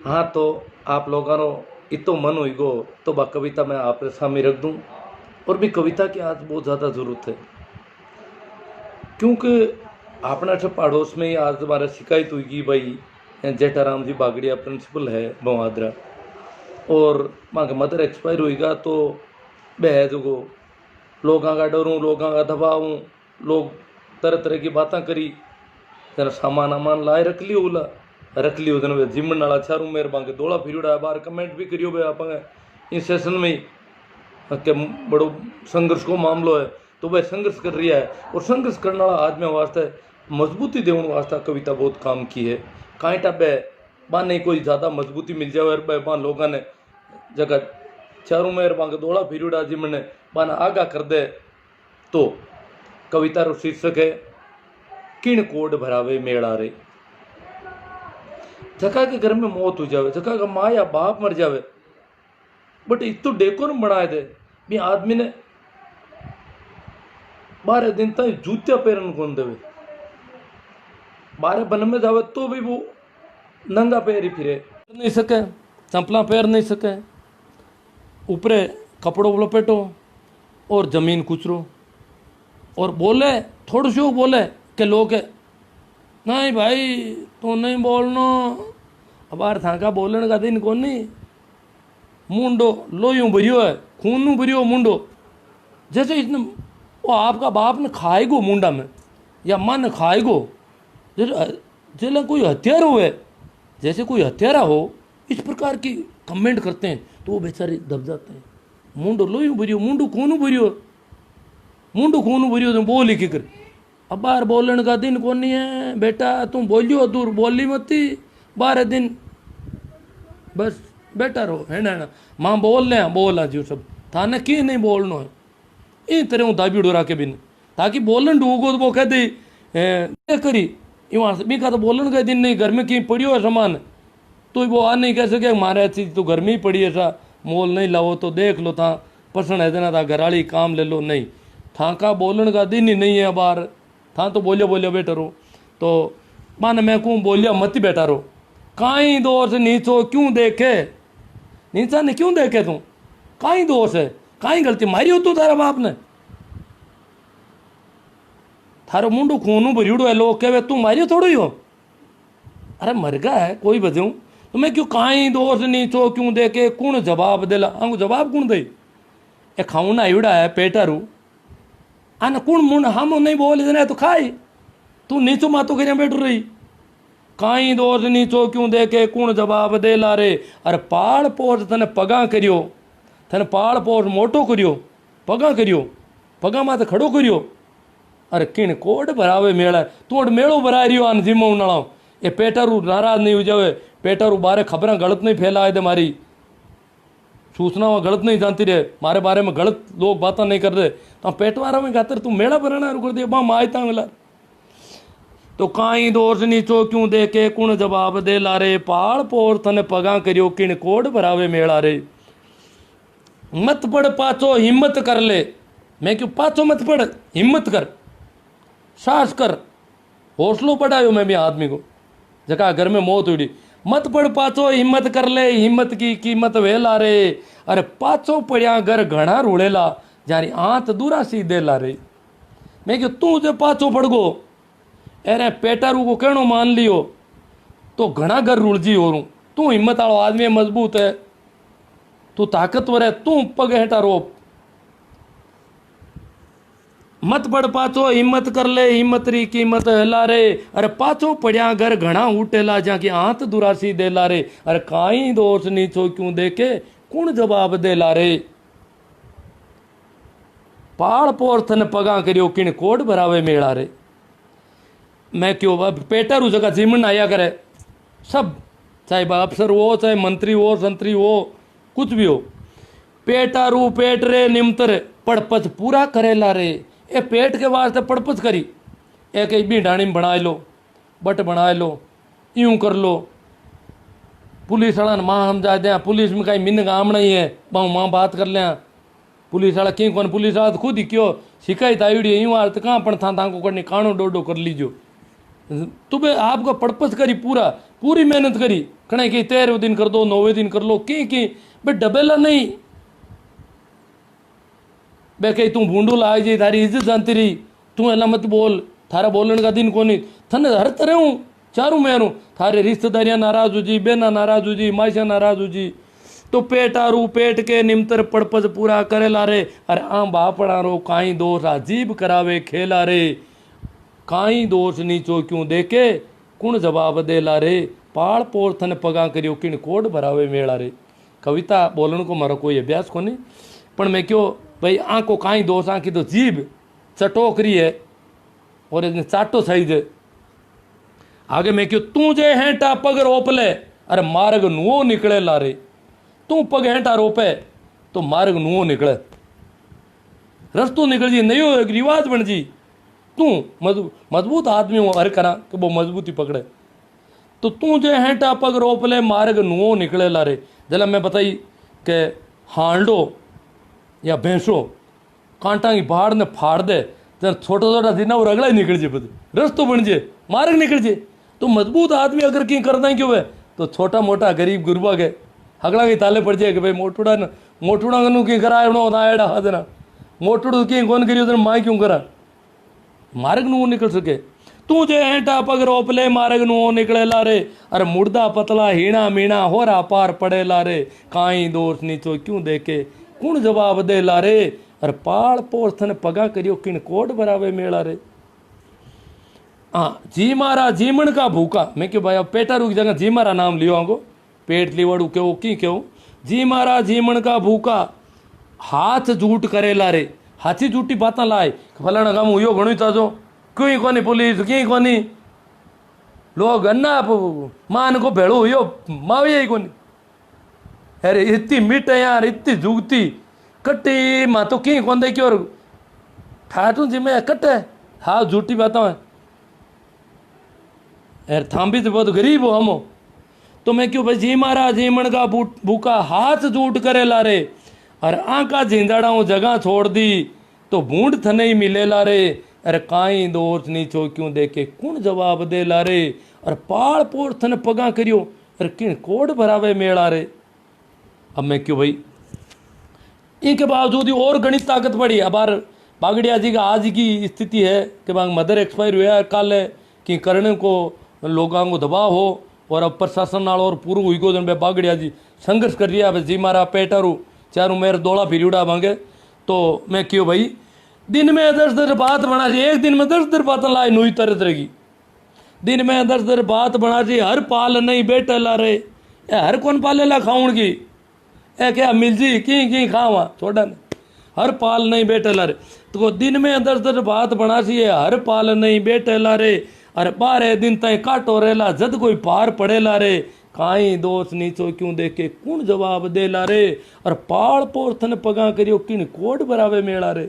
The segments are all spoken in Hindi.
हाँ, तो आप लोगों इतो मन हुई गो तो बा कविता मैं आपके सामने रख दूं। और भी कविता की आज बहुत ज़्यादा ज़रूरत है, क्योंकि अपने अठे पड़ोस में ही आज हमारा शिकायत हुई कि भाई जेठाराम जी बागड़िया प्रिंसिपल है बवादरा, और वहाँ का मदर एक्सपायर हुईगा तो बह जो लोगों का डरूँ, लोगों का दबाऊँ, लोग तरह तरह की बातें करी, जरा सामान आमान लाए रख लियो, बोला रख लियो जन वे जिमन वाला चारू मेरे बांगे दौड़ा फिरुड़ा बाहर कमेंट भी करियो भाई आप इस सेशन में ही कि बड़ो संघर्ष को मामलो है, तो वह संघर्ष कर रही है। और संघर्ष करने वाला आदमी वास्ते मजबूती देने वास्ते कविता बहुत काम की है। कांई टाबे बान नहीं कोई ज़्यादा मजबूती मिल जाए बान लोगों ने जगह चारों मेर बांग दौड़ा फिरुड़ा जी मैंने बान आगा कर दे, तो कविता रो शीर्षक है किण कोड भरावे मेड़ा रे। जगह के घर में मौत हो जावे, जगह का माँ या बाप मर जावे, बट इतो डेकोरम बनाए दे भी आदमी ने 12 दिन तक जूतिया पैरन कौन देवे, 12 बन में जावे तो भी वो नंगा पैर ही फिरे नहीं सके, चंपला पैर नहीं सके, ऊपरे कपड़ों लपेटो और जमीन कुचरो, और बोले थोड़ा सो बोले कि लोग नहीं भाई तो नहीं बोलना, अब बार था का बोलने का दिन कौन नहीं, मुंडो लोयूं भरियो है, खून भरियो मुंडो, जैसे इसने वो आपका बाप ने खाएगो मुंडा में या माँ ने खाएगो, जैसे कोई हत्यारा हुए, जैसे कोई हत्यारा हो, इस प्रकार की कमेंट करते हैं तो वो बेचारे दब जाते हैं। मुंडो लोयूं भरियो, मुंडो खून भरियो, मुंडो खून भरियो, तुम बोली की कर, अब बार बोलने का दिन कौन नहीं है बेटा, तुम बोलियो दूर बोली मती 12 दिन बस बेटा रहो है ना, माँ बोल रहे हैं बोला जी सब थाने की नहीं बोलना है इन तरह हूँ दाबी डोरा के बिन, ताकि बोलन डूगो तो वो कह दे करी इवां भी का तो बोलन का दिन नहीं, घर में कहीं पड़ियो है सामान तो वो आ नहीं कह सके मारे चीज तो घर में ही पड़ी है सा, मोल नहीं लाओ तो देख लो था पसंद है देना था घराली काम ले लो, नहीं था का बोलन का दिन ही नहीं है बार, था तो बोलियो बोलियो बेटा रो, तो मान मैं कहूँ बोलिया मत बैठा रो, काई दोष नीचो क्यों देखे, नीचा ने क्यों देखे तू, काई दोष है, काई गलती मारी हो तू तारा बाप ने, थारो मुंडू खून भरियोड़ो है, लोग कहे तू मारियो थोड़ो ही हो, अरे मर गया है कोई बजाऊं तो मैं क्यों काई दोष नीचो क्यों देखे, कौन जवाब देला आंगू जवाब कौन दे, ए खाऊ ना आयुड़ा है पेटारू आना कौन मुंड हम नहीं बोल देना तो खाई, तू नीचो मातो कर बैठ रही, काई दोष नीचो क्यों देखे कौन जवाब दे ला रे, अरे पाड़ पोस तने पगा करियो, तने पाड़ पोस मोटो करियो, पगा करियो, पगा माते खड़ो करियो, अरे किण कोड भरावे मेला, तू अड मेड़ो भरा रियो आन जिमो उनाळो, ए पेटारू नाराज नहीं हो जावे, पेटारू बारे खबरें गलत नहीं फैलाए दे, मारी सूचना गलत नहीं जानती रहे, मारे बारे में गलत लोग बातें नहीं कर रहे, तो पेटवारा में खातर तू मेला भराना कर दिया बा मायता मिला, तो काई दोष नीचो क्यों देखे कुण जवाब दे लारे, पाड़ पोर तने पगा करियो किण कोड भरावे मेला रे, मत पड़ पाचो हिम्मत कर ले, मैं क्यों पाचो मत पड़ हिम्मत कर, साहस कर, हौसलो बढ़ायो मैं भी आदमी को, जगह घर में मौत हुई, मत पड़ पाचो हिम्मत कर ले, हिम्मत की कीमत वेला रे, अरे पाचो पड़िया घर घना रूड़ेला, जारी आंत दूरा सीधे ला रे, मैं क्यों तू जो पाचो पड़ गो, अरे पेटारू को कहनो मान लियो तो घना घर रुलजी हो, तू हिम्मत वालो आदमी मजबूत है, तू ताकतवर है, तू पग हेठा रोप, मत पड़ पाचो हिम्मत कर ले, हिम्मत री कीमत हिला रे, अरे पाचो पड़िया घर घना उठेला जाके आंत दुरासी दे ला रे, अरे काई दोष नीचो क्यों देखे कौन जवाब दे ला रे, पाड़ पोर थन पगा करियो किण कोड भरावे मेला रे, मैं क्यों पेटारू जगह जीमन आया करे सब, चाहे अफसर हो चाहे मंत्री हो संतरी हो कुछ भी हो, पेटारू पेट रे निमतर पड़पच पूरा करेला रे, ए पेट के वास्ते पड़पच करी, एक भी ढाणी में बना लो बट बना लो यूं कर लो, पुलिस वाला माँ हम जा दें, पुलिस में कहीं मिन आमना ही है पाँव माँ बात कर लें, पुलिस वाला क्यों कौन पुलिस वाला खुद ही क्यों शिकायत आई यूँ आ तो कहाँ पण था को करनी कानो डोडो कर लीजो, तो भाई आपका पर्पस करी पूरा पूरी मेहनत करी कणे की 13वें दिन कर दो 9वें दिन कर लो की बे डबेला नहीं बे कहीं तू भूंडू लाग जी थारी इज्जत जानती रही तू एला मत बोल थारा बोलन का दिन कोनी थने हर तरह हूँ चारू मेरू थारे रिश्तेदारियां नाराज हो जी बेना नाराज हो जी माइशा नाराज हो जी तो पेटारू पेट के निमतर पड़पज पूरा करे ला रे अरे आम बापड़ा रो काई दोष अजीब करावे खेला रे काई दोष नीचो क्यों देखे कुण जवाब दे ला रे पाल पोर थन पगा करियो किन कोड भरावे मेला रे कविता बोलन को मारो कोई अभ्यास को नहीं पण मैं क्यों भाई आंको काई दोष आंकी तो जीभ चटोकरी है और इसने चाटो सही जे आगे मैं क्यों तू जे हेंटा पग रोप ले अरे मार्ग नुओ निकले लारे तू पग हेंटा रोपे तो मार्ग नुओ निकले रस्तो निकल जी नहीं हो एक रिवाज बन जी तू मजबूत आदमी हो हर करा कि वो मजबूती पकड़े तो तू जे हेंटा पग रोप ले मार्ग नुओ निकले लारे जला मैं बताई के हांडो या भैंसो कांटा की पहाड़ ने फाड़ दे जब छोटा छोटा दिन और अगला ही निकल जाए बस रस्तो बन जाए मार्ग निकल जाए तो मजबूत आदमी अगर कहीं करना ही क्यों है तो छोटा मोटा गरीब गुरबा के हगड़ा के ताले पड़ जाए कि भाई मोटूड़ा कनु कहीं करा एड़ा हा देना मोटूड़ कहीं कौन करियो तो माँ क्यों करा मार्ग नु निकल सके तू जे हेंटा पग रोप ले मार्ग नु निकले ला रे अरे मुर्दा पतला हीणा मीणा होरा पार पड़े ला रे काई दोष नीचो क्यों देखे कुण जवाब दे ला रे अरे पाल पोर्थन पगा करियो किन कोड बरावे मेला रे हाँ जी मारा जीमण का भूखा मैं क्यों भाई पेटारू की जगह जी मारा नाम लियो आगो पेट लीवड़ू क्यों की क्यों जी मारा जीमण का भूखा हाथ झूठ करे ला रे हाथी झूठी बातें लाए फलाना काम हुयो घणो ताजो क्यों कोनी पुलिस क्यों कोनी लोग अन्ना मान को भेड़ो हुयो माविया ही कोनी अरे इतनी मिट है यार इतनी जुगती कट्टी माँ तो कहीं कौन दे क्यों ठाटू जी में कट्टे हाँ झूठी बात है यार थाम्बी तो बहुत गरीब हो हम तो मैं क्यों भाई जी मारा जीमण का भूखा हाथ झूठ करे ला रे और आंका झिंझाड़ा जगह छोड़ दी तो बूंद थने ही मिले ला रे अरे काई दोष नीचो क्यों देखे कुण जवाब दे ला रे और पाल पोर थने पगा करियो अरे किन कोड भरावे मेला रे अब मैं क्यों भाई इनके बावजूद और गणित ताकत बढ़ी अब बागड़िया जी का आज की स्थिति है कि बांग मदर एक्सपायर हुआ है कल है कि करने को लोगों को दबाव हो और अब प्रशासन नाल और पूर्व हुई को जन बागड़िया जी संघर्ष कर रहा है जी मारा पेटारू चारू मेरे दौड़ा फिरूड़ा मांगे तो मैं क्यों भाई दिन में 10 बात बना जी एक दिन में 10 बात लाए नुई तरह तरह की दिन में 10 बात बना जी हर पाल नहीं बेटे ला रहे हर कौन पाले ला खाऊं की ए क्या मिल जी की खावा छोड़ा ने हर पाल नहीं बेटे ला रे तो दिन में 10 बात बना सी हर पाल नहीं बेटे ला रे अरे 12 दिन तय काटो रेला जद कोई पार पड़े ला रे काई दोष नीचो क्यों देखे कुण जवाब दे ला रे और पाल पोर्थन पगा करियो किन कोड बरावे मेला रे।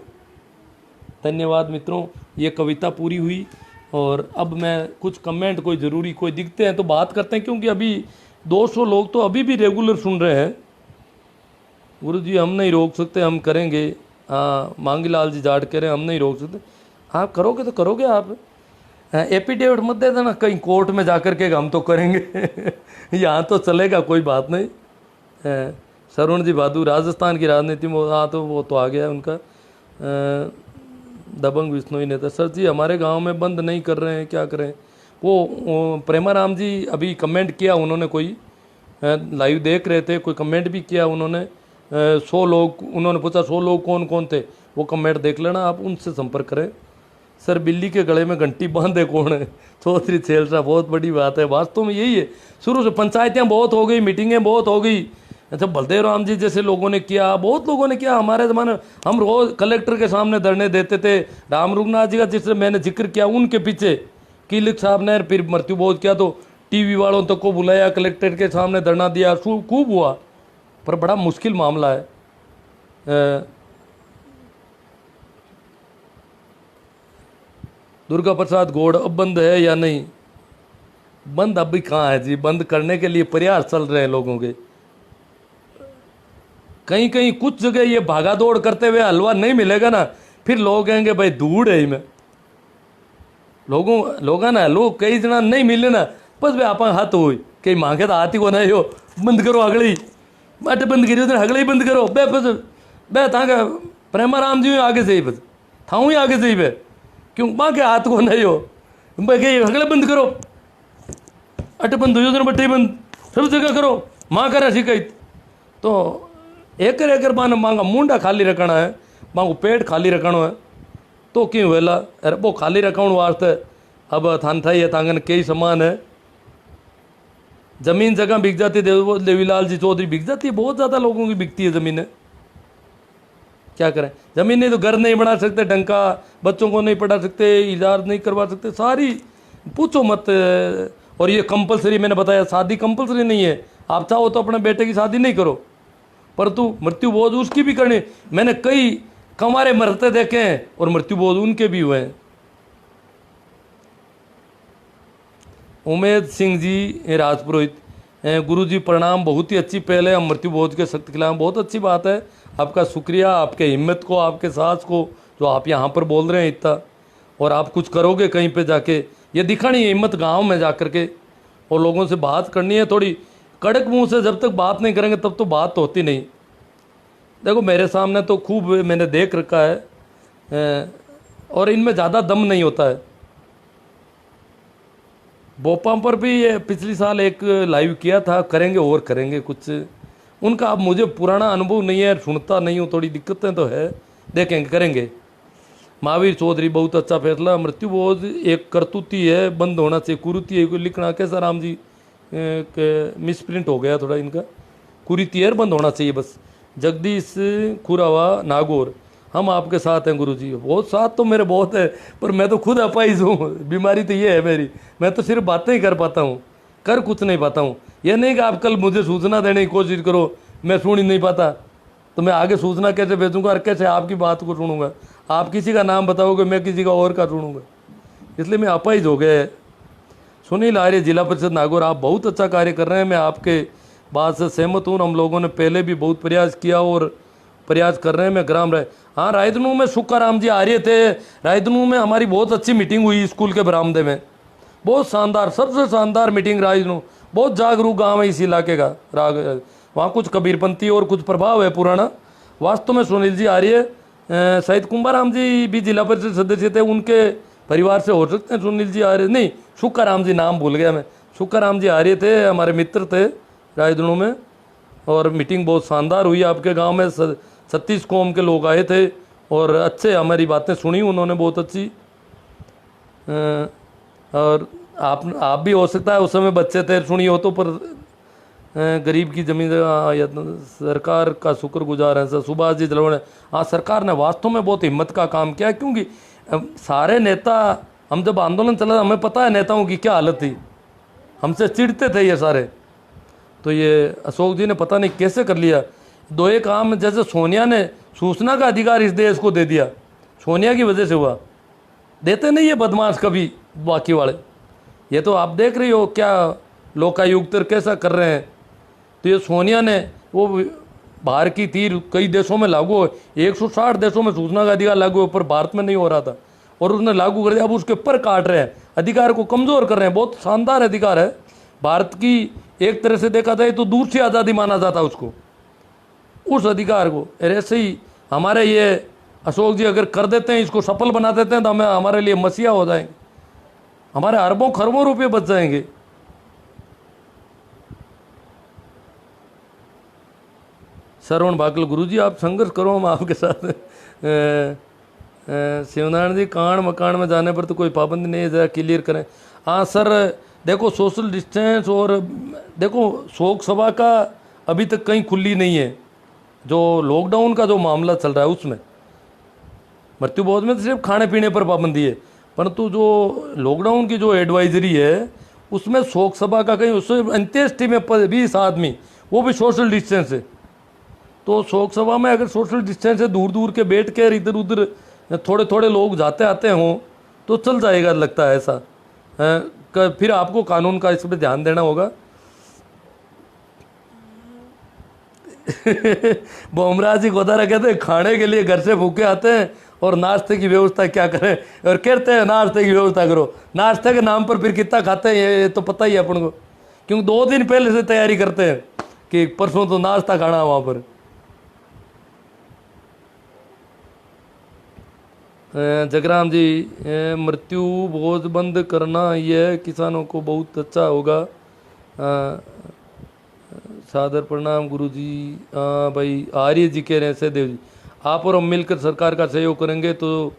धन्यवाद मित्रों, ये कविता पूरी हुई और अब मैं कुछ कमेंट कोई ज़रूरी कोई दिखते हैं तो बात करते हैं क्योंकि अभी 200 लोग तो अभी भी रेगुलर सुन रहे हैं। गुरु जी हम नहीं रोक सकते, हम करेंगे। हाँ मांगीलाल जी जाट कह रहे हैं हम नहीं रोक सकते। हाँ करोगे तो करोगे आप, एफिडेविट मत दे देना कहीं कोर्ट में जाकर के हम तो करेंगे यहाँ तो चलेगा कोई बात नहीं। सरुण जी बहादुर राजस्थान की राजनीति में, हाँ तो वो तो आ गया उनका। दबंग विष्णु नेता सर जी हमारे गांव में बंद नहीं कर रहे हैं, क्या करें। वो प्रेमाराम जी अभी कमेंट किया उन्होंने, कोई लाइव देख रहे थे, कोई कमेंट भी किया उन्होंने। 100 लोग उन्होंने पूछा 100 लोग कौन कौन थे, वो कमेंट देख लेना आप, उनसे संपर्क करें। सर बिल्ली के गले में घंटी बांधे कौन है, चौधरी छेलरा, बहुत बड़ी बात है। वास्तव में यही है, शुरू से पंचायतें बहुत हो गई, मीटिंगें बहुत हो गई। अच्छा बलदेव राम जी जैसे लोगों ने किया, बहुत लोगों ने किया। हमारे ज़माने हम रोज़ कलेक्टर के सामने धरने देते थे। राम रुगनाथ जी का जिससे मैंने जिक्र किया, उनके पीछे कीलिक साहब ने फिर मृत्यु बहुत किया तो टीवी वालों तक को बुलाया, कलेक्ट्रेट के सामने धरना दिया, खूब हुआ। पर बड़ा मुश्किल मामला है। दुर्गा प्रसाद गौड़ अब बंद है या नहीं? बंद अभी कहाँ है जी, बंद करने के लिए प्रयास चल रहे हैं लोगों के। कहीं कहीं कुछ जगह ये भागा दौड़ करते हुए हलवा नहीं मिलेगा ना, फिर लोग कहेंगे भाई धूड़ है में लोगों ना, लोग कई जना नहीं मिले ना, बस वे आप हाथ हुई कहीं मांगे तो आती को नहीं हो, बंद करो अगले ही अट बंद करियो तो अगले ही बंद करो बे बस बे तांगे प्रेमाराम जी आगे से ही बस थाऊँ ही आगे से ही बे क्यों माँ के हाथ को नहीं हो बे कहीं अगले बंद करो अट बंद हो तो बट्टे बंद सब जगह करो माँ करा शिकायत तो एक बार मांगा मुंडा खाली रखना है मांगो पेट खाली रखना है तो क्यों वेला अरे वो खाली रखने वास्ते अब थान था ये तांगन कई सामान है जमीन जगह बिक जाती है देवीलाल जी चौधरी बिक जाती है बहुत ज़्यादा लोगों की बिकती है ज़मीनें क्या करें ज़मीन नहीं तो घर नहीं बना सकते ढंग का बच्चों को नहीं पढ़ा सकते इजाज़त नहीं करवा सकते सारी पूछो मत और ये कंपलसरी मैंने बताया शादी कंपलसरी नहीं है आप चाहो तो अपने बेटे की शादी नहीं करो परंतु मृत्यु बोध उसकी भी करनी मैंने कई कमारे मरते देखे हैं और मृत्यु बोध उनके भी हुए हैं उमेद सिंह जी राजपुरोहित गुरु जी प्रणाम बहुत ही अच्छी पहले हम मृत्यु बोध के सख्त खिलाफ बहुत अच्छी बात है आपका शुक्रिया आपके हिम्मत को आपके साहस को जो आप यहाँ पर बोल रहे हैं इतना और आप कुछ करोगे कहीं पे जाके ये दिखानी है हिम्मत गांव में जा कर के और लोगों से बात करनी है थोड़ी कड़क मुंह से जब तक बात नहीं करेंगे तब तो बात होती नहीं देखो मेरे सामने तो खूब मैंने देख रखा है और इनमें ज़्यादा दम नहीं होता है भोपाल पर भी ये पिछली साल एक लाइव किया था करेंगे और करेंगे कुछ उनका अब मुझे पुराना अनुभव नहीं है सुनता नहीं हूँ थोड़ी दिक्कतें तो है देखेंगे करेंगे महावीर चौधरी बहुत अच्छा फैसला मृत्यु बोध एक करतूती है बंद होना चाहिए कुरुति है लिखना कैसा राम जी मिसप्रिंट हो गया थोड़ा इनका कुरीतियर बंद होना चाहिए बस जगदीश खुरावा नागौर हम आपके साथ हैं गुरुजी बहुत साथ तो मेरे बहुत है पर मैं तो खुद अपाइज हूँ बीमारी तो ये है मेरी मैं तो सिर्फ बातें ही कर पाता हूँ कर कुछ नहीं पाता हूँ ये नहीं कि आप कल मुझे सूचना देने की कोशिश करो मैं सुन ही नहीं पाता तो मैं आगे सूचना कैसे भेजूँगा और कैसे आपकी बात को सुनूंगा आप किसी का नाम बताओगे मैं किसी का और का सुनूंगा इसलिए मैं अपाइज हो गया सुनील आर्य जिला परिषद नागौर आप बहुत अच्छा कार्य कर रहे हैं मैं आपके बात से सहमत हूँ हम लोगों ने पहले भी बहुत प्रयास किया और प्रयास कर रहे हैं मैं ग्राम राय हाँ रायदनू में सुक्काराम जी आ रहे थे रायदनू में हमारी बहुत अच्छी मीटिंग हुई स्कूल के बरामदे में बहुत शानदार सबसे शानदार मीटिंग रायदनू बहुत जागरूक गाँव है इस इलाके का वहाँ कुछ कबीरपंथी और कुछ प्रभाव है पुराना वास्तव में सुनील जी आ रही है शायद कुंभाराम जी भी जिला परिषद सदस्य थे उनके परिवार से हो सकते हैं सुनील जी आ रहे नहीं सुक्काराम जी नाम भूल गया मैं सुक्काराम जी आ रहे थे हमारे मित्र थे रायदनू में और मीटिंग बहुत शानदार हुई आपके गांव में 36 कौम के लोग आए थे और अच्छे हमारी बातें सुनी उन्होंने बहुत अच्छी और आप भी हो सकता है उस समय बच्चे थे सुनी हो तो पर गरीब की ज़मीन सरकार का शुक्रगुजार है सर सुभाष जी जलवण हाँ सरकार ने वास्तव में बहुत हिम्मत का काम किया क्योंकि सारे नेता हम जब आंदोलन चला हमें पता है नेताओं की क्या हालत थी हमसे चिढ़ते थे ये सारे तो ये अशोक जी ने पता नहीं कैसे कर लिया दो एक काम जैसे सोनिया ने सूचना का अधिकार इस देश को दे दिया सोनिया की वजह से हुआ देते नहीं ये बदमाश कभी बाकी वाले ये तो आप देख रही हो क्या लोकायुक्त कैसा कर रहे हैं तो ये सोनिया ने वो बाहर की तीर कई देशों में लागू हो 160 देशों में सूचना का अधिकार लागू हो पर भारत में नहीं हो रहा था और उसने लागू कर दिया अब उसके ऊपर काट रहे हैं अधिकार को कमज़ोर कर रहे हैं बहुत शानदार अधिकार है भारत की एक तरह से देखा जाए तो दूर से आज़ादी माना जाता उसको उस अधिकार को ऐसे ही हमारे ये अशोक जी अगर कर देते हैं इसको सफल बना देते हैं तो हमें हमारे लिए मसीहा हो जाएंगे हमारे अरबों खरबों रुपये बच जाएंगे श्रवण बाकल गुरुजी आप संघर्ष करो हम आपके साथ शिवनारायण जी कांड मकान में जाने पर तो कोई पाबंदी नहीं है ज़रा क्लियर करें हाँ सर देखो सोशल डिस्टेंस और देखो शोक सभा का अभी तक कहीं खुली नहीं है जो लॉकडाउन का जो मामला चल रहा है उसमें मृत्यु बोध में तो सिर्फ खाने पीने पर पाबंदी है परंतु जो लॉकडाउन की जो एडवाइजरी है उसमें शोक सभा का कहीं उससे अंत्येष्टि में 20 आदमी वो भी सोशल डिस्टेंस है तो शोक सभा में अगर सोशल डिस्टेंस से दूर दूर के बैठ कर इधर उधर थोड़े थोड़े लोग जाते आते हों तो चल जाएगा लगता है ऐसा फिर आपको कानून का इस पर ध्यान देना होगा बोमराज जी गोदारा कहते हैं खाने के लिए घर से भूखे आते हैं और नाश्ते की व्यवस्था क्या करें और कहते हैं नाश्ते की व्यवस्था करो नाश्ते के नाम पर फिर कितना खाते हैं ये तो पता ही है अपन को क्योंकि 2 दिन पहले से तैयारी करते हैं कि परसों तो नाश्ता खाना वहाँ पर। जगराम जी, मृत्यु बोझ बंद करना यह किसानों को बहुत अच्छा होगा। सादर प्रणाम गुरु जी। भाई आर्य जी कह रहे हैं, सहदेव जी, आप और हम मिलकर सरकार का सहयोग करेंगे तो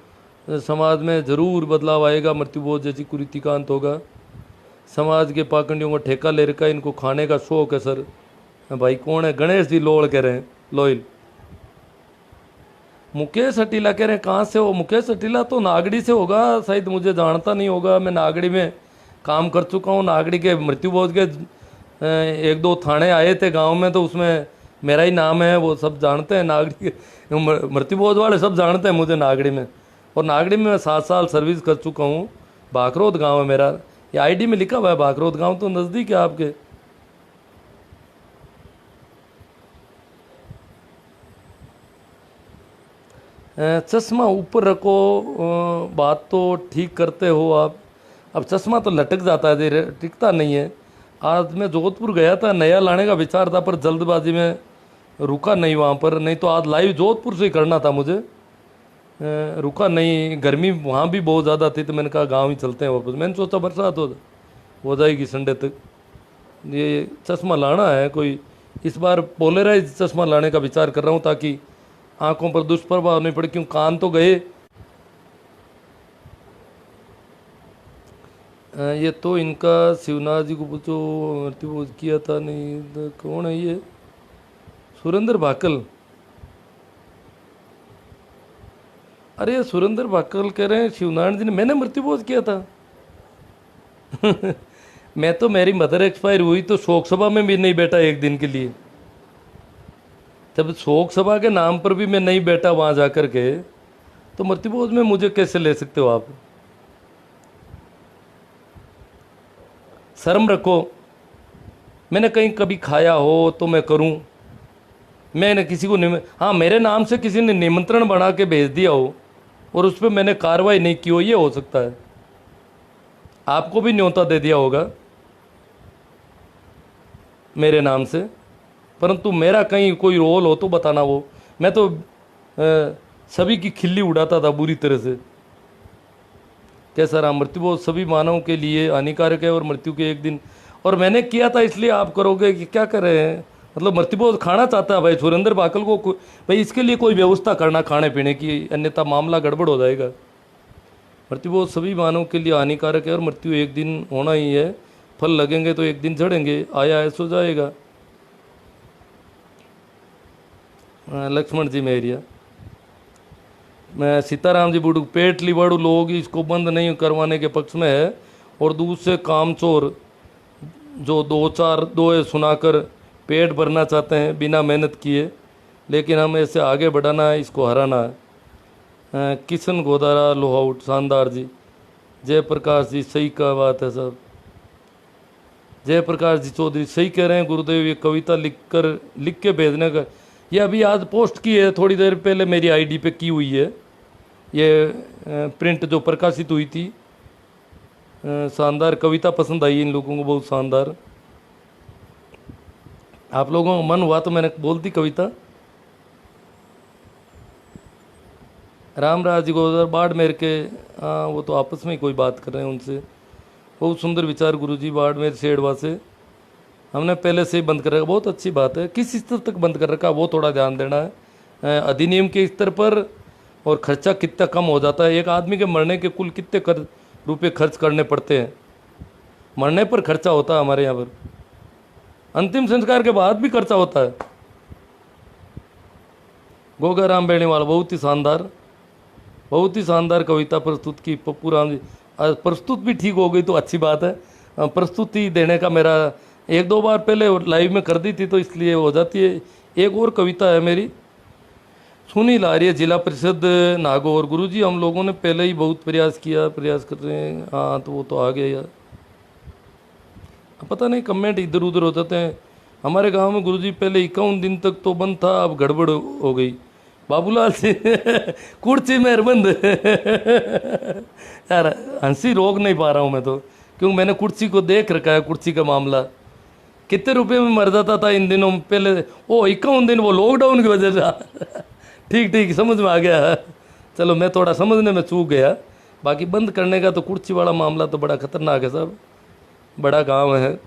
समाज में जरूर बदलाव आएगा, मृत्यु बोझ जैसी कुरीति का अंत होगा। समाज के पाखंडियों को ठेका ले रखा है, इनको खाने का शौक है सर। भाई कौन है? गणेश जी लोड़ कह रहे हैं, लोयल। मुकेश अटीला कह रहे हैं कहाँ से हो? मुकेश अटीला तो नागड़ी से होगा शायद, मुझे जानता नहीं होगा। मैं नागड़ी में काम कर चुका हूँ। नागड़ी के मृत्यु बोझ के 1-2 थाने आए थे गांव में, तो उसमें मेरा ही नाम है, वो सब जानते हैं। नागड़ी के मृत्यु बोझ वाले सब जानते हैं मुझे नागड़ी में। और नागड़ी में मैं 7 साल सर्विस कर चुका हूँ। भाखरोद गाँव है मेरा, ये आईडी में लिखा हुआ है भाखरोद गाँव, तो नज़दीक है आपके। चश्मा ऊपर रखो, बात तो ठीक करते हो आप। अब चश्मा तो लटक जाता है, धीरे टिकता नहीं है। आज मैं जोधपुर गया था, नया लाने का विचार था, पर जल्दबाजी में रुका नहीं वहाँ पर। नहीं तो आज लाइव जोधपुर से ही करना था मुझे, रुका नहीं। गर्मी वहाँ भी बहुत ज़्यादा थी, तो मैंने कहा गांव ही चलते हैं वापस। मैंने सोचा बरसात हो जाएगी संडे तक। ये चश्मा लाना है कोई, इस बार पोलराइज चश्मा लाने का विचार कर रहा हूँ, ताकि आंखों पर दुष्प्रभाव नहीं पड़े। क्यों, कान तो गए। ये तो इनका शिवनाथ जी को पूछो, मृत्यु बोझ किया था नहीं तो कौन है ये? सुरेंद्र भाकल। अरे सुरेंद्र भाकल कह रहे हैं शिवनारायण जी ने, मैंने मृत्यु बोझ किया था? मैं तो, मेरी मदर एक्सपायर हुई तो शोक सभा में भी नहीं बैठा एक दिन के लिए। जब शोक सभा के नाम पर भी मैं नहीं बैठा वहाँ जाकर के, तो मृत्यु बोझ में मुझे कैसे ले सकते हो आप? शर्म रखो। मैंने कहीं कभी खाया हो तो मैं करूं। मैंने किसी को हाँ, मेरे नाम से किसी ने निमंत्रण बना के भेज दिया हो और उस पर मैंने कार्रवाई नहीं की हो, ये हो सकता है। आपको भी न्योता दे दिया होगा मेरे नाम से, परंतु मेरा कहीं कोई रोल हो तो बताना। वो मैं तो सभी की खिल्ली उड़ाता था बुरी तरह से। कैसा रहा? मृत्यु बोझ सभी मानवों के लिए हानिकारक है और मृत्यु के एक दिन, और मैंने किया था इसलिए आप करोगे कि क्या कर रहे हैं? मतलब मृत्यु बोझ खाना चाहता है भाई सुरेंद्र भाकल को, भाई इसके लिए कोई व्यवस्था करना खाने पीने की, अन्यथा मामला गड़बड़ हो जाएगा। मृत्यु बोझ सभी मानवों के लिए हानिकारक है और मृत्यु एक दिन होना ही है। फल लगेंगे तो एक दिन झड़ेंगे, आया ऐसा हो जाएगा। लक्ष्मण जी मेरिया। मैं सीताराम जी बुड़ू, पेट लिबाड़ू लोग इसको बंद नहीं करवाने के पक्ष में है, और दूसरे कामचोर जो 2-4 दोहे सुनाकर पेट भरना चाहते हैं बिना मेहनत किए। लेकिन हमें इसे आगे बढ़ाना है, इसको हराना है। किशन गोदारा लोहाउट, शानदार जी। जयप्रकाश जी, सही का बात है साहब। जयप्रकाश जी चौधरी सही कह रहे हैं गुरुदेव, ये कविता लिख के भेजने का, ये अभी आज पोस्ट की है, थोड़ी देर पहले मेरी आईडी पे की हुई है। ये प्रिंट जो प्रकाशित हुई थी। शानदार कविता पसंद आई इन लोगों को, बहुत शानदार। आप लोगों का मन हुआ तो मैंने बोल दी कविता। रामराज जी गोदार बाड़मेर के, हाँ वो तो आपस में ही कोई बात कर रहे हैं उनसे। बहुत सुंदर विचार गुरुजी, बाड़मेर सेड़वा से। हमने पहले से ही बंद कर रखा, बहुत अच्छी बात है। किस स्तर तक बंद कर रखा वो थोड़ा ध्यान देना है। अधिनियम के स्तर पर, और खर्चा कितना कम हो जाता है। एक आदमी के मरने के कुल कितने रुपए खर्च करने पड़ते हैं? मरने पर खर्चा होता है हमारे यहाँ पर, अंतिम संस्कार के बाद भी खर्चा होता है। गोगाराम बेणीवाल, बहुत ही शानदार, बहुत ही शानदार कविता प्रस्तुत की पप्पू राम जी। प्रस्तुत भी ठीक हो गई तो अच्छी बात है। प्रस्तुति देने का मेरा 1-2 बार पहले लाइव में कर दी थी तो इसलिए हो जाती है। एक और कविता है मेरी, सुनील आर्य, जिला परिषद नागौर। गुरुजी हम लोगों ने पहले ही बहुत प्रयास कर रहे हैं। हाँ तो वो तो आ गया यार, पता नहीं कमेंट इधर उधर हो जाते हैं। हमारे गांव में गुरुजी पहले 51 दिन तक तो बंद था, अब गड़बड़ हो गई। बाबूलाल से कुर्सी में बंद यार, हंसी रोक नहीं पा रहा हूँ मैं तो, क्योंकि मैंने कुर्सी को देख रखा है, कुर्सी का मामला। कितने रुपए में मर जाता था इन दिनों पहले। ओ 51 दिन वो लॉकडाउन की वजह से। ठीक ठीक समझ में आ गया। चलो मैं थोड़ा समझने में चूक गया। बाकी बंद करने का तो कुर्सी वाला मामला तो बड़ा खतरनाक है साहब, बड़ा गांव है।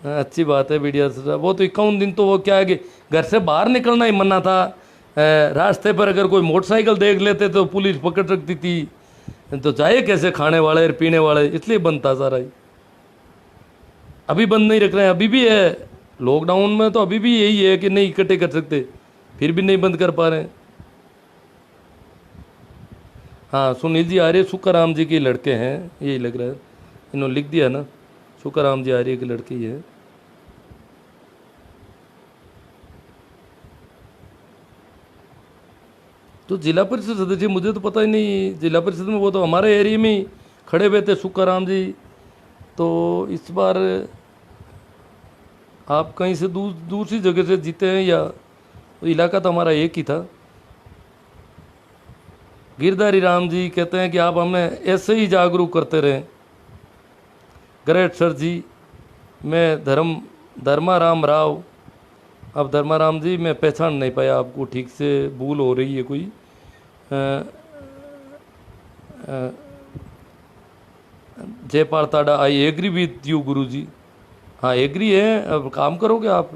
अच्छी बात है मीडिया से। वो तो 51 दिन तो वो क्या है कि घर से बाहर निकलना ही मना था। रास्ते पर अगर कोई मोटरसाइकिल देख लेते तो पुलिस पकड़ सकती थी, तो जाए कैसे खाने वाले पीने वाले, इसलिए बंद था सारा ही। अभी बंद नहीं रख रहे हैं, अभी भी है लॉकडाउन में, तो अभी भी यही है कि नहीं इकट्ठे कर सकते, फिर भी नहीं बंद कर पा रहे हैं। हाँ सुनील जी आर्य सुखाराम जी के लड़के हैं, यही लग रहा है, इन्होंने लिख दिया ना, सुखाराम जी आर्य के लड़के ही है। तो जिला परिषद सदस्य मुझे तो पता ही नहीं, जिला परिषद में वो तो हमारे एरिया में ही खड़े हुए थे सुखाराम जी। तो इस बार आप कहीं से दूसरी जगह से जीते हैं या इलाका तो हमारा एक ही था। गिरधारी राम जी कहते हैं कि आप हमें ऐसे ही जागरूक करते रहें। ग्रेट सर जी, मैं धर्माराम राव। अब धर्माराम जी मैं पहचान नहीं पाया आपको ठीक से, भूल हो रही है कोई। जयपाल ताड़ा, आई एग्री विथ यू गुरु जी। हाँ एग्री है, अब काम करोगे आप।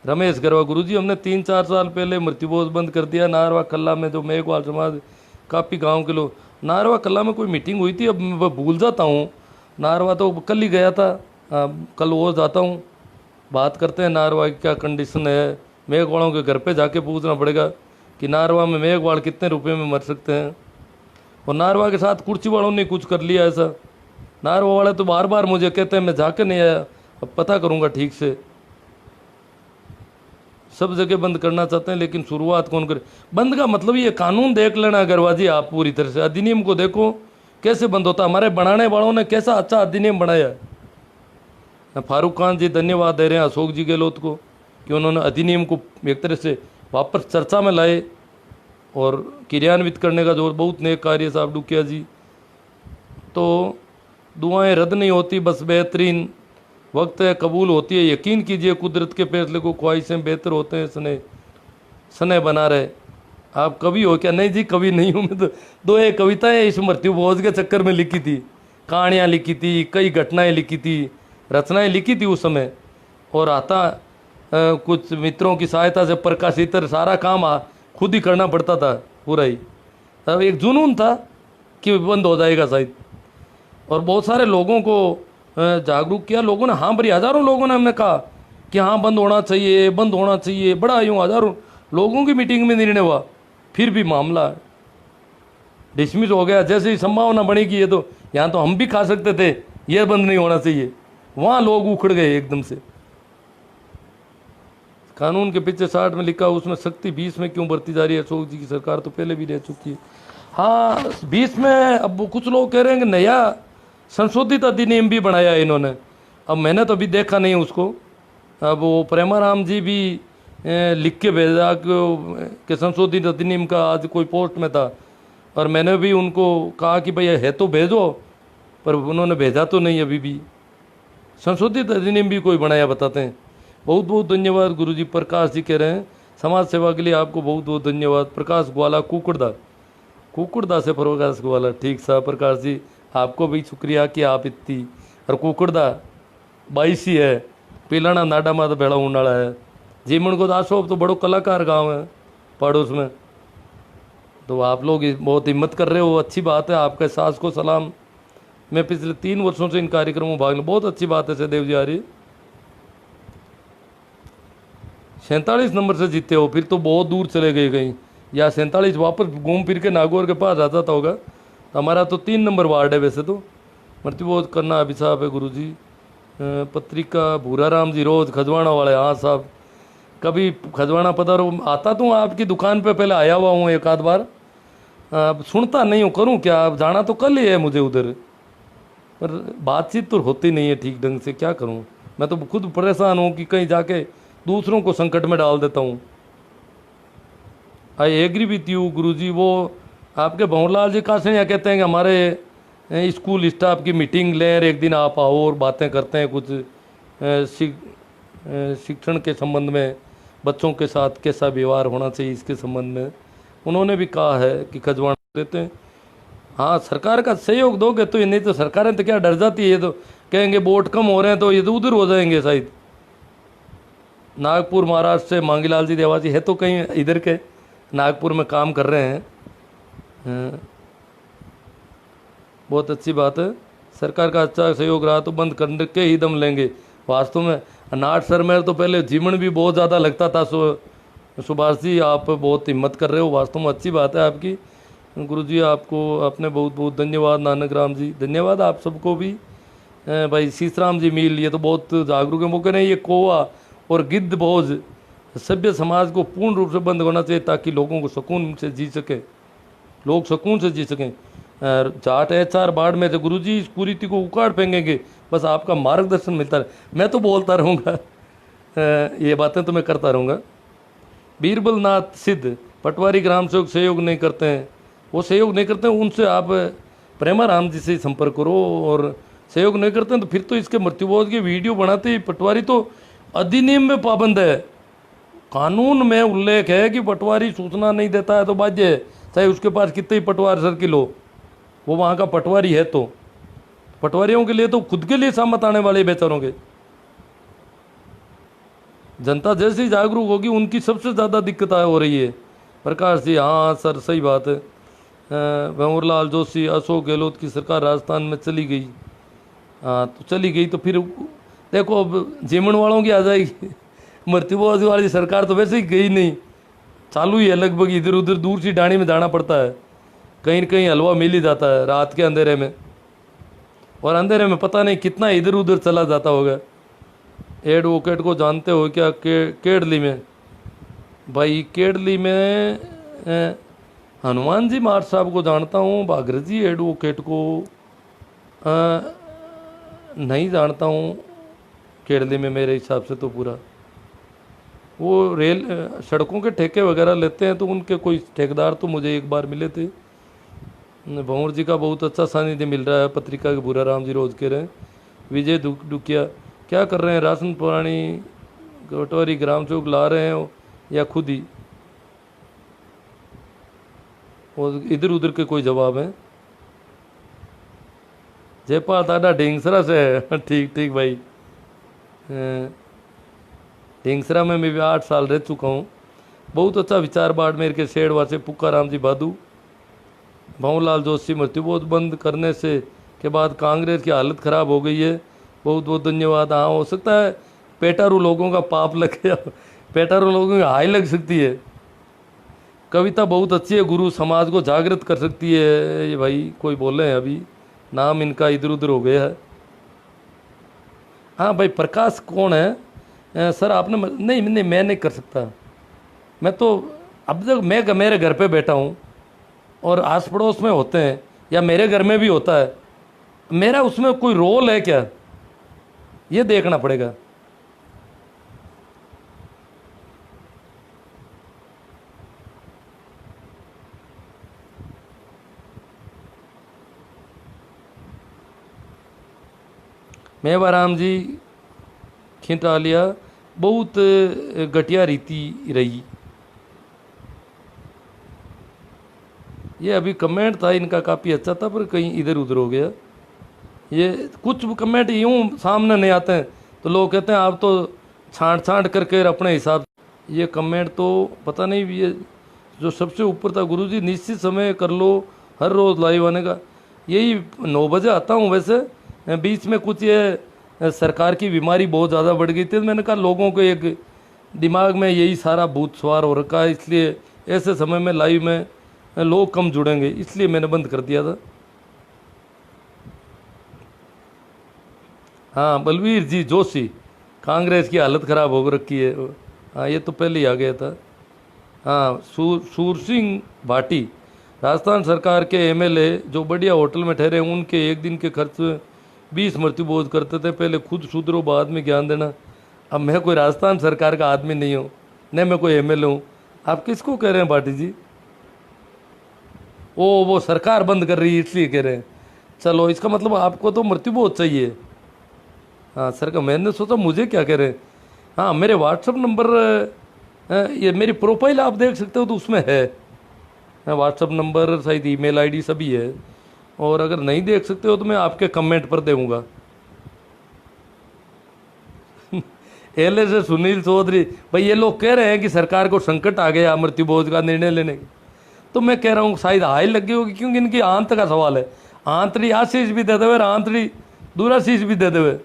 रमेश गरवा, गुरु जी हमने 3-4 साल पहले मृत्युभोज बंद कर दिया नारवा कल्ला में, जो मेघवाल समाज काफ़ी गांव के लोग। नारवा कल्ला में कोई मीटिंग हुई थी, अब मैं भूल जाता हूँ। नारवा तो कल ही गया था, कल वो जाता हूँ, बात करते हैं नारवा की क्या कंडीशन है। मेघवालों के घर पे जाके पूछना पड़ेगा कि नारवा में मेघवाल कितने रुपए में मर सकते हैं। और नारवा के साथ कुर्सी वालों ने कुछ कर लिया ऐसा। नारवा वाले तो बार बार मुझे कहते हैं, मैं जाके नहीं आया, अब पता करूँगा ठीक से। सब जगह बंद करना चाहते हैं लेकिन शुरुआत कौन करे। बंद का मतलब ये कानून देख लेना गरवा जी आप पूरी तरह से, अधिनियम को देखो कैसे बंद होता। हमारे बनाने वालों ने कैसा अच्छा अधिनियम बनाया। फारूक खान जी धन्यवाद दे रहे हैं अशोक जी गहलोत को कि उन्होंने अधिनियम को एक तरह से वापस चर्चा में लाए और क्रियान्वित करने का जो बहुत नेक कार्य साहब डुकिया जी। तो दुआएं रद्द नहीं होती, बस बेहतरीन वक्त है कबूल होती है। यकीन कीजिए कुदरत के फैसले को ख्वाहिशें बेहतर होते हैं सने सने बना रहे। आप कवि हो क्या? नहीं जी कवि नहीं हूँ मैं तो। 2 कविताएं इस मृत्युभोज के चक्कर में लिखी थी, कहानियाँ लिखी थी, कई घटनाएं लिखी थी, रचनाएं लिखी थी उस समय। और आता कुछ मित्रों की सहायता से प्रकाशित, सारा काम खुद ही करना पड़ता था पूरा ही। अब एक जुनून था कि बंद हो जाएगा शायद, और बहुत सारे लोगों को जागरूक किया लोगों ने। हाँ भरी हज़ारों लोगों ने हमने कहा कि हाँ बंद होना चाहिए, बंद होना चाहिए, बड़ा यूँ हज़ारों लोगों की मीटिंग में निर्णय हुआ, फिर भी मामला डिसमिस हो गया। जैसे ही संभावना बनी कि ये तो यहाँ तो हम भी खा सकते थे, ये बंद नहीं होना चाहिए, वहाँ लोग उखड़ गए एकदम से। कानून के पीछे 60 में लिखा, उसमें सख्ती 20 में क्यों बढ़ती जा रही है? अशोक जी की सरकार तो पहले भी रह चुकी है। हाँ 20 में अब कुछ लोग कह रहे हैं कि नया संशोधित अधिनियम भी बनाया है इन्होंने। अब मैंने तो अभी देखा नहीं उसको। अब वो प्रेमाराम जी भी लिख के भेजा कि संशोधित अधिनियम का, आज कोई पोस्ट में था, और मैंने भी उनको कहा कि भाई है तो भेजो, पर उन्होंने भेजा तो नहीं अभी भी। संशोधित अधिनियम भी कोई बनाया बताते हैं। बहुत बहुत धन्यवाद गुरुजी। प्रकाश जी कह रहे हैं समाज सेवा के लिए आपको बहुत बहुत धन्यवाद। प्रकाश ग्वाला कुकुड़दा से प्रकाश ग्वाला, ठीक साहब प्रकाश जी, आपको भी शुक्रिया कि आप इतनी। और कुकुड़दा 22 ही है, पिलाना नाडा माता भेड़ा उंडाला है। जीमन को दासो तो बड़ो कलाकार गांव है पड़ोस में। तो आप लोग बहुत हिम्मत कर रहे हो, अच्छी बात है। आपके सास को सलाम। मैं पिछले 3 वर्षों से इन कार्यक्रमों में भाग लूँ, बहुत अच्छी बात है। सहदेव जी आ रही 47 नंबर से जीते हो, फिर तो बहुत दूर चले गए कहीं, या 47 वापस घूम फिर के नागौर के पास आ जाता होगा। तो हमारा तो 3 नंबर वार्ड है वैसे तो। मृत्युभोज करना अभिशाप है गुरु जी। पत्रिका भूराराम जी रोज खजवाना वाले, हाँ साहब कभी खजवाना पधारो। आता तो आपकी दुकान पे पहले आया हुआ हूँ 1 आध बार, सुनता नहीं हूँ, करूँ क्या? अब जाना तो कल ही है मुझे उधर, पर बातचीत तो होती नहीं है ठीक ढंग से, क्या करूँ? मैं तो खुद परेशान हूँ कि कहीं जाके दूसरों को संकट में डाल देता हूँ। आई एग्री विथ यू गुरु जी। वो आपके भंवरलाल जी कहाँ से यहाँ कहते हैं कि हमारे स्कूल स्टाफ की मीटिंग लें, एक दिन आप आओ और बातें करते हैं कुछ शिक्षण के संबंध में बच्चों के साथ कैसा व्यवहार होना चाहिए इसके संबंध में उन्होंने भी कहा है कि खजवाना देते हैं। हाँ, सरकार का सहयोग दोगे तो ये, नहीं तो सरकारें तो क्या डर जाती है, ये तो कहेंगे वोट कम हो रहे हैं तो ये तो उधर हो जाएंगे शायद। नागपुर महाराष्ट्र से मांगीलाल जी देवाजी है तो कहीं इधर के नागपुर में काम कर रहे हैं। बहुत अच्छी बात है, सरकार का अच्छा सहयोग रहा तो बंद करने के ही दम लेंगे। वास्तव में नाट सर में तो पहले जीवन भी बहुत ज़्यादा लगता था। सुभाष जी आप बहुत हिम्मत कर रहे हो, वास्तव में अच्छी बात है आपकी। गुरु जी आपको आपने बहुत बहुत धन्यवाद। नानक राम जी धन्यवाद आप सबको भी। भाई सीसराम जी मील ये तो बहुत जागरूक है। मौके नहीं, ये कौवा और गिद्ध भोज सभ्य समाज को पूर्ण रूप से बंद होना चाहिए ताकि लोगों को सुकून से जी सके, लोग सुकून से जी सकें। जाट एचआर बाढ़ में तो गुरु जी इस कुरीति को उखाड़ फेंकेंगे, बस आपका मार्गदर्शन मिलता है। मैं तो बोलता रहूँगा, ये बातें तो मैं करता रहूँगा। बीरबल नाथ सिद्ध पटवारी ग्राम सेवक सहयोग नहीं करते हैं, वो सहयोग नहीं करते हैं, उनसे आप प्रेमाराम जी से संपर्क करो। और सहयोग नहीं करते हैं तो फिर तो इसके मृत्युबोध की वीडियो बनाते ही पटवारी तो अधिनियम में पाबंद है, कानून में उल्लेख है कि पटवारी सूचना नहीं देता है तो बाध्य है, चाहे उसके पास कितने ही पटवार सर्किल हो, वो वहाँ का पटवारी है। तो पटवारियों के लिए तो खुद के लिए सामत आने वाले बेचारों के। जनता जैसे ही जागरूक होगी उनकी सबसे ज़्यादा दिक्कत हो रही है। प्रकाश जी हाँ सर सही बात है। भंवरलाल जोशी अशोक गहलोत की सरकार राजस्थान में चली गई। हाँ तो चली गई तो फिर देखो अब जेमन वालों की आ जाएगी। मृत्युबोध वाली सरकार तो वैसे ही गई नहीं, चालू ही है लगभग। इधर उधर दूर सी डाणी में जाना पड़ता है, कहीं न कहीं हलवा मिल ही जाता है रात के अंधेरे में, और अंधेरे में पता नहीं कितना इधर उधर चला जाता होगा। एडवोकेट को जानते हो क्या? केडली में भाई, केडली में हनुमान जी मार साहब को जानता हूँ, भागीरथ जी एडवोकेट को नहीं जानता हूँ। केडली में मेरे हिसाब से तो पूरा वो रेल सड़कों के ठेके वगैरह लेते हैं, तो उनके कोई ठेकेदार तो मुझे एक बार मिले थे। भंवर जी का बहुत अच्छा सानिध्य मिल रहा है, पत्रिका के भूरा राम जी रोज के रहे। विजय दुकिया क्या कर रहे हैं? राशन पुरानी पटवारी ग्राम चौक ला रहे हैं या खुद ही? और इधर उधर के कोई जवाब है? जयपाल दादा ढींगसरा से है। ठीक ठीक भाई, ढींगसरा में मैं भी 8 साल रह चुका हूँ। बहुत अच्छा विचार बाड़मेर के शेड़वा से पुक्काराम जी बादू। भंवरलाल जोशी मृत्युबोध बंद करने से के बाद कांग्रेस की हालत ख़राब हो गई है, बहुत बहुत धन्यवाद। हाँ हो सकता है पेटारू लोगों का पाप लग गया, पेटारू लोगों की हाई लग सकती है। कविता बहुत अच्छी है, गुरु समाज को जागृत कर सकती है। ये भाई कोई बोले हैं अभी, नाम इनका इधर उधर हो गया है। हाँ भाई प्रकाश कौन है? सर आपने नहीं नहीं मैं नहीं कर सकता। मैं तो अब तक मैं मेरे घर पे बैठा हूँ और आस पड़ोस में होते हैं या मेरे घर में भी होता है, मेरा उसमें कोई रोल है क्या, ये देखना पड़ेगा। मेवाराम जी खिंटालिया बहुत घटिया रीति रही। ये अभी कमेंट था इनका काफ़ी अच्छा था पर कहीं इधर उधर हो गया। ये कुछ कमेंट यूँ सामने नहीं आते हैं तो लोग कहते हैं आप तो छांट छांट करके अपने हिसाब। ये कमेंट तो पता नहीं, ये जो सबसे ऊपर था गुरुजी निश्चित समय कर लो, हर रोज़ लाइव आने का। यही 9 बजे आता हूँ वैसे, बीच में कुछ ये सरकार की बीमारी बहुत ज़्यादा बढ़ गई थी। मैंने कहा लोगों को एक दिमाग में यही सारा भूत सवार हो रखा है, इसलिए ऐसे समय में लाइव में लोग कम जुड़ेंगे, इसलिए मैंने बंद कर दिया था। हाँ बलवीर जी जोशी, कांग्रेस की हालत ख़राब हो रखी है। हाँ ये तो पहले ही आ गया था। हाँ सूर सिंह भाटी, राजस्थान सरकार के एमएलए जो बढ़िया होटल में ठहरे उनके एक दिन के खर्च 20 मृत्युबोध करते थे। पहले खुद सुधरो बाद में ज्ञान देना। अब मैं कोई राजस्थान सरकार का आदमी नहीं हूँ, न मैं कोई एमएलए हूँ। आप किसको कह रहे हैं भाटी जी? वो सरकार बंद कर रही है इसलिए कह रहे हैं। चलो इसका मतलब आपको तो मृत्युबोध चाहिए। हाँ सर का, मैंने सोचा मुझे क्या कह रहे हैं। हाँ मेरे व्हाट्सअप नंबर, ये मेरी प्रोफाइल आप देख सकते हो तो उसमें है व्हाट्सअप नंबर, शायद ईमेल आईडी सभी है। और अगर नहीं देख सकते हो तो मैं आपके कमेंट पर दूंगा। एल से सुनील चौधरी, भाई ये लोग कह रहे हैं कि सरकार को संकट आ गया मृत्यु भोज का निर्णय लेने की। तो मैं कह रहा हूँ शायद हाई लगी होगी, क्योंकि इनकी आंत का सवाल है। आंतड़ी आशीष भी दे देवे, आंतड़ी दूराशीष भी दे देवे।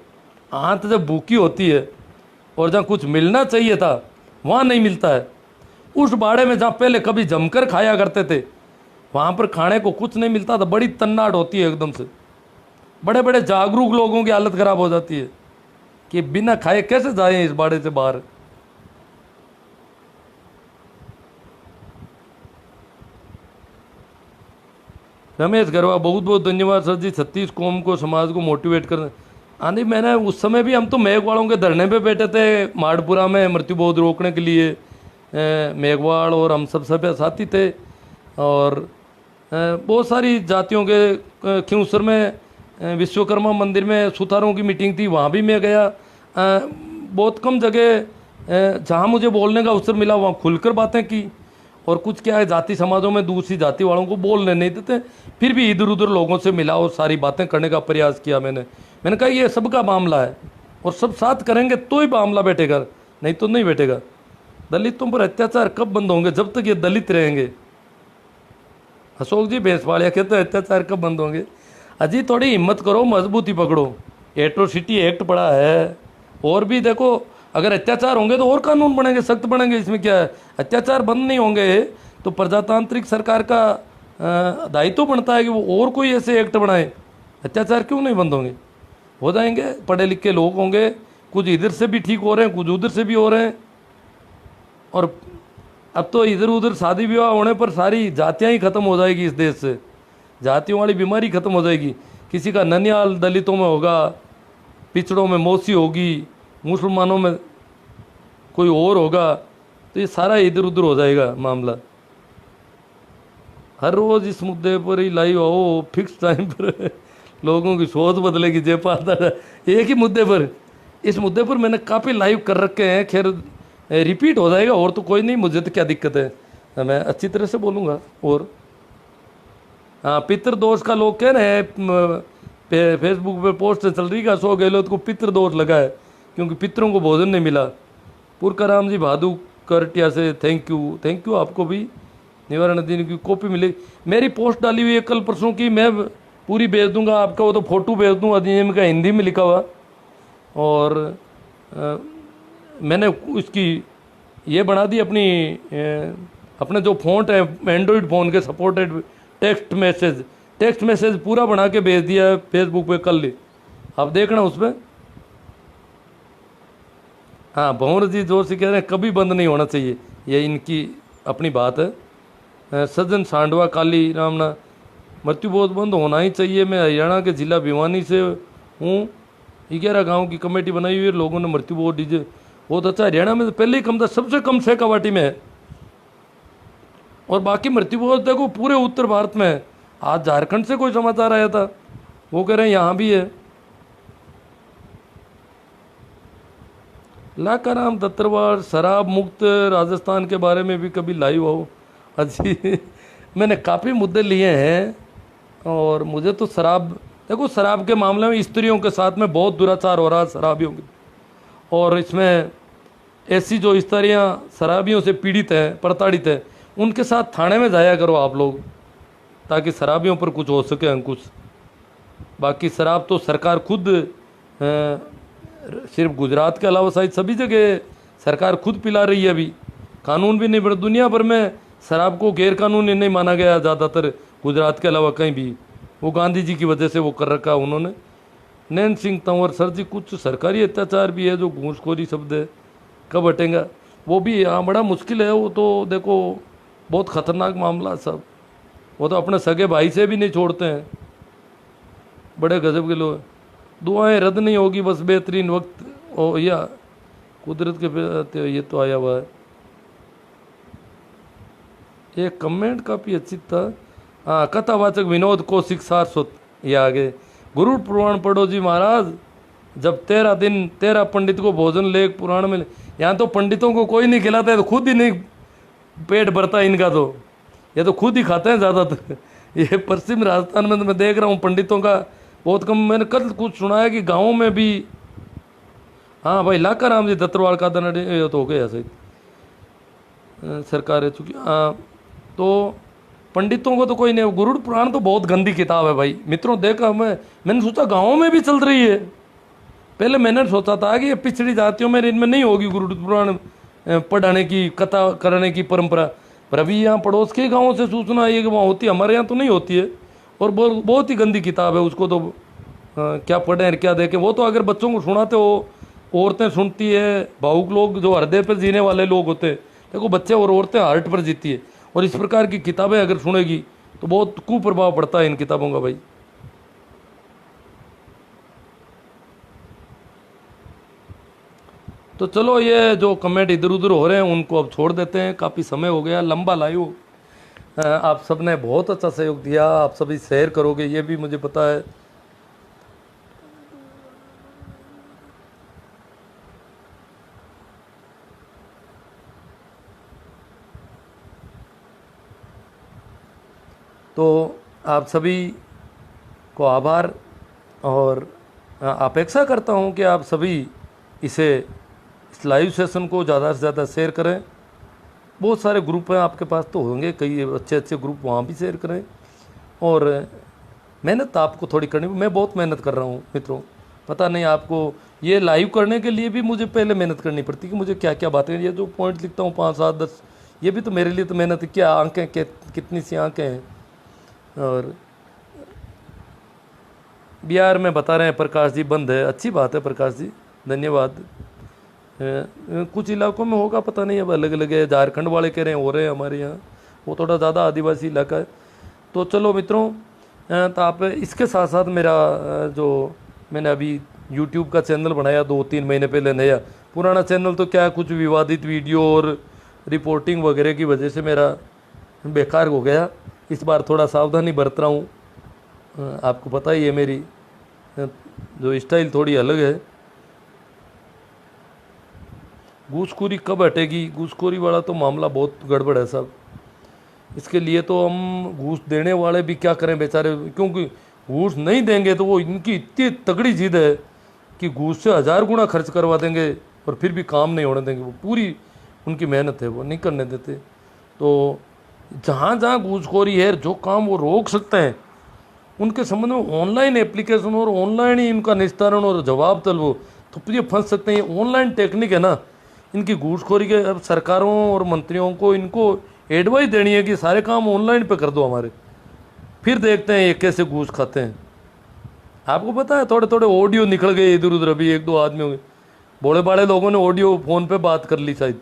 आंत जब भूखी होती है और जहाँ कुछ मिलना चाहिए था वहाँ नहीं मिलता है। उस बाड़े में जहाँ पहले कभी जमकर खाया करते थे वहाँ पर खाने को कुछ नहीं मिलता था, बड़ी तन्नाट होती है एकदम से। बड़े बड़े जागरूक लोगों की हालत खराब हो जाती है कि बिना खाए कैसे जाएं इस बाड़े से बाहर। रमेश गरवा, बहुत बहुत धन्यवाद सर जी, 36 कौम को समाज को मोटिवेट करने। हाँ नहीं, मैंने उस समय भी, हम तो मेघवालों के धरने पे बैठे थे माड़पुरा में मृत्यु बोध रोकने के लिए। मेघवाल और हम सब साथी थे। और बहुत सारी जातियों के खियूसर में विश्वकर्मा मंदिर में सुथारों की मीटिंग थी, वहाँ भी मैं गया। बहुत कम जगह जहाँ मुझे बोलने का अवसर मिला वहाँ खुलकर बातें की। और कुछ क्या है, जाति समाजों में दूसरी जाति वालों को बोलने नहीं देते, फिर भी इधर उधर लोगों से मिला और सारी बातें करने का प्रयास किया मैंने कहा ये सबका मामला है और सब साथ करेंगे तो ही मामला बैठेगा, नहीं तो नहीं बैठेगा। दलितों पर अत्याचार कब बंद होंगे? जब तक ये दलित रहेंगे। अशोक जी भैंसवाड़िया कहते हैं अत्याचार कब बंद होंगे? अजी थोड़ी हिम्मत करो, मजबूती पकड़ो। एट्रोसिटी एक्ट पड़ा है, और भी देखो, अगर अत्याचार होंगे तो और कानून बनेंगे, सख्त बनेंगे। इसमें क्या है, अत्याचार बंद नहीं होंगे तो प्रजातांत्रिक सरकार का दायित्व बनता है कि वो और कोई ऐसे एक्ट बनाए। अत्याचार क्यों नहीं बंद होंगे? हो जाएंगे। पढ़े लिखे लोग होंगे, कुछ इधर से भी ठीक हो रहे हैं, कुछ उधर से भी हो रहे हैं। और अब तो इधर उधर शादी विवाह होने पर सारी जातियाँ ही खत्म हो जाएगी इस देश से। जातियों वाली बीमारी खत्म हो जाएगी। किसी का ननियाल दलितों में होगा, पिछड़ों में मौसी होगी, मुसलमानों में कोई और होगा, तो ये सारा इधर उधर हो जाएगा मामला। हर रोज़ इस मुद्दे पर ही लाइव आओ, फिक्स टाइम पर लोगों की सोच बदलेगी। जयपाल एक ही मुद्दे पर, इस मुद्दे पर मैंने काफ़ी लाइव कर रखे हैं। खैर रिपीट हो जाएगा और तो कोई नहीं, मुझे तो क्या दिक्कत है, मैं अच्छी तरह से बोलूँगा। और हाँ, पितृदोष का लोग कह रहे हैं, फेसबुक पे पोस्ट चल रही है अशोक गहलोत को पितृदोष लगा है क्योंकि पितरों को भोजन नहीं मिला। पुरकाराम जी भादू करटिया से थैंक यू आपको भी। निवारण दिन की कॉपी मिली, मेरी पोस्ट डाली हुई है कल परसों की, मैं पूरी भेज दूंगा आपका, वो तो फोटो भेज दूँ अधिनियम का हिंदी में लिखा हुआ। और मैंने उसकी ये बना दी अपने जो फ़ॉन्ट है एंड्रॉयड फ़ोन के सपोर्टेड टेक्स्ट मैसेज पूरा बना के भेज दिया है फेसबुक पे कल ही, आप देखना उस पर। हाँ भंवर जी जोशी कह रहे हैं कभी बंद नहीं होना चाहिए, ये इनकी अपनी बात है। सज्जन सांडवा काली रामना, मृत्युबोध बंद होना ही चाहिए। मैं हरियाणा के जिला भिवानी से हूँ, 11 गांव की कमेटी बनाई हुई है, लोगों ने मृत्युबोध डीजे बहुत अच्छा। हरियाणा में तो पहले ही कम था, सबसे कम शेखावाटी में है। और बाकी मृत्युबोध देखो पूरे उत्तर भारत में है। आज झारखंड से कोई समाचार आया था, वो कह रहे हैं यहाँ भी है। लाकाराम दत्तरवाड़, शराब मुक्त राजस्थान के बारे में भी कभी लाइव हो। अच्छी मैंने काफ़ी मुद्दे लिए हैं। और मुझे तो शराब, देखो शराब के मामले में स्त्रियों के साथ में बहुत दुराचार हो रहा है शराबियों की। और इसमें ऐसी जो स्त्रियाँ शराबियों से पीड़ित हैं, प्रताड़ित हैं, उनके साथ थाने में जाया करो आप लोग, ताकि शराबियों पर कुछ हो सके अंकुश। बाकी शराब तो सरकार खुद, सिर्फ गुजरात के अलावा शायद सभी जगह सरकार खुद पिला रही है। अभी कानून भी नहीं बना, दुनिया भर में शराब को गैर कानूनी नहीं माना गया ज़्यादातर, गुजरात के अलावा कहीं भी। वो गांधी जी की वजह से वो कर रखा उन्होंने। नैन सिंह तंवर, सर जी कुछ सरकारी अत्याचार भी है जो घूसखोरी शब्द है, कब हटेगा? वो भी हाँ बड़ा मुश्किल है। वो तो देखो बहुत ख़तरनाक मामला सब, वो तो अपने सगे भाई से भी नहीं छोड़ते हैं, बड़े गजब के लोग। दुआएं रद्द नहीं होगी, बस बेहतरीन वक्त हो या कुदरत के, ये तो आया हुआ है। ये कमेंट काफ़ी अच्छी था। हाँ, कथावाचक विनोद कौशिक सारस्वत, ये आगे गुरु पुराण पढ़ो जी महाराज, जब 13 दिन 13 पंडित को भोजन ले पुराण में, यहाँ तो पंडितों को कोई नहीं खिलाता है, तो खुद ही नहीं पेट भरता इनका, तो ये तो खुद ही खाते हैं ज़्यादातर। ये पश्चिम राजस्थान में तो मैं देख रहा हूँ पंडितों का बहुत कम। मैंने कल कुछ सुना है कि गाँव में भी, हाँ भाई लाका राम जी दत्तरवाड़ का दन ये तो हो गया सही सरकार है चुकी। हाँ तो पंडितों को तो कोई नहीं। गुरुड़ पुराण तो बहुत गंदी किताब है भाई मित्रों। देखा मैंने सोचा गाँव में भी चल रही है। पहले मैंने सोचा था कि ये पिछड़ी जातियों में इनमें नहीं होगी गुरुड़ पुराण पढ़ाने की, कथा करने की परंपरा, पर अभी यहाँ पड़ोस के गाँवों से सूचना आई है कि वहाँ होती है, हमारे यहाँ तो नहीं होती है। और बहुत ही गंदी किताब है, उसको तो क्या पढ़ें क्या देखें। वो तो अगर बच्चों को सुनाते हो, औरतें सुनती है, भावुक लोग जो हृदय पर जीने वाले लोग होते हैं, देखो बच्चे और औरतें हार्ट पर जीती है। और इस प्रकार की किताबें अगर सुनेगी तो बहुत कुप्रभाव पड़ता है इन किताबों का भाई। तो चलो ये जो कमेंट इधर उधर हो रहे हैं उनको अब छोड़ देते हैं, काफ़ी समय हो गया, लंबा लाइव। आप सब ने बहुत अच्छा सहयोग दिया, आप सभी शेयर करोगे ये भी मुझे पता है। तो आप सभी को आभार, और अपेक्षा करता हूँ कि आप सभी इस लाइव सेशन को ज़्यादा से ज़्यादा शेयर करें। बहुत सारे ग्रुप हैं आपके पास तो होंगे, कई अच्छे अच्छे ग्रुप, वहाँ भी शेयर करें। और मेहनत आपको थोड़ी करनी, मैं बहुत मेहनत कर रहा हूँ मित्रों। पता नहीं आपको, ये लाइव करने के लिए भी मुझे पहले मेहनत करनी पड़ती कि मुझे क्या क्या बातें, ये जो पॉइंट लिखता हूँ 5 7 10, ये भी तो मेरे लिए तो मेहनत है। क्या आंखें, कितनी सी आंखें हैं। और बिहार में बता रहे हैं प्रकाश जी बंद है, अच्छी बात है प्रकाश जी, धन्यवाद। कुछ इलाकों में होगा पता नहीं, अब अलग अलग है। झारखंड वाले कह रहे हैं हो रहे हैं हमारे यहाँ, वो थोड़ा ज़्यादा आदिवासी इलाका है। तो चलो मित्रों, तो आप इसके साथ साथ मेरा जो मैंने अभी यूट्यूब का चैनल बनाया 2-3 महीने पहले नया, पुराना चैनल तो क्या कुछ विवादित वीडियो और रिपोर्टिंग वगैरह की वजह से मेरा बेकार हो गया। इस बार थोड़ा सावधानी बरत रहा हूँ। आपको पता ही है मेरी जो स्टाइल थोड़ी अलग है। घूसखोरी कब हटेगी? घूसखोरी वाला तो मामला बहुत गड़बड़ है साहब। इसके लिए तो हम घूस देने वाले भी क्या करें बेचारे, क्योंकि घूस नहीं देंगे तो वो इनकी इतनी तगड़ी जिद है कि घूस से 1000 गुना खर्च करवा देंगे और फिर भी काम नहीं होने देंगे। वो पूरी उनकी मेहनत है, वो नहीं करने देते। तो जहाँ जहाँ घूसखोरी है, जो काम वो रोक सकते हैं उनके संबंध में ऑनलाइन एप्लीकेशन और ऑनलाइन ही इनका निस्तारण और जवाब तलब, तो ये फंस सकते हैं। ये ऑनलाइन टेक्निक है ना इनकी घूसखोरी के। अब सरकारों और मंत्रियों को इनको एडवाइस देनी है कि सारे काम ऑनलाइन पे कर दो हमारे, फिर देखते हैं ये कैसे घूस खाते हैं। आपको पता है थोड़े थोड़े ऑडियो निकल गए इधर उधर, अभी 1-2 आदमी हो गए, बड़े बड़े लोगों ने ऑडियो फ़ोन पे बात कर ली शायद,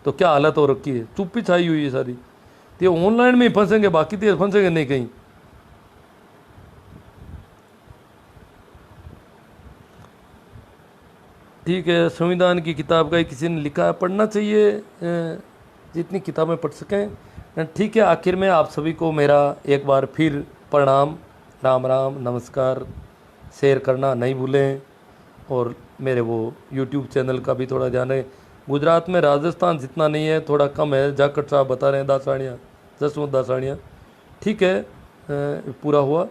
तो क्या हालत हो रखी है, चुप्पी छाई हुई है सारी। तो ये ऑनलाइन में ही फंसेंगे, बाकी तो फंसेंगे नहीं कहीं। ठीक है, संविधान की किताब का ही किसी ने लिखा है, पढ़ना चाहिए जितनी किताबें पढ़ सकें। ठीक है, आखिर में आप सभी को मेरा एक बार फिर प्रणाम, राम राम, नमस्कार। शेयर करना नहीं भूलें, और मेरे वो यूट्यूब चैनल का भी थोड़ा ध्यान है। गुजरात में राजस्थान जितना नहीं है, थोड़ा कम है। जाखड़ साहब बता रहे हैं दासानिया, जसवंत दासानिया। ठीक है, पूरा हुआ।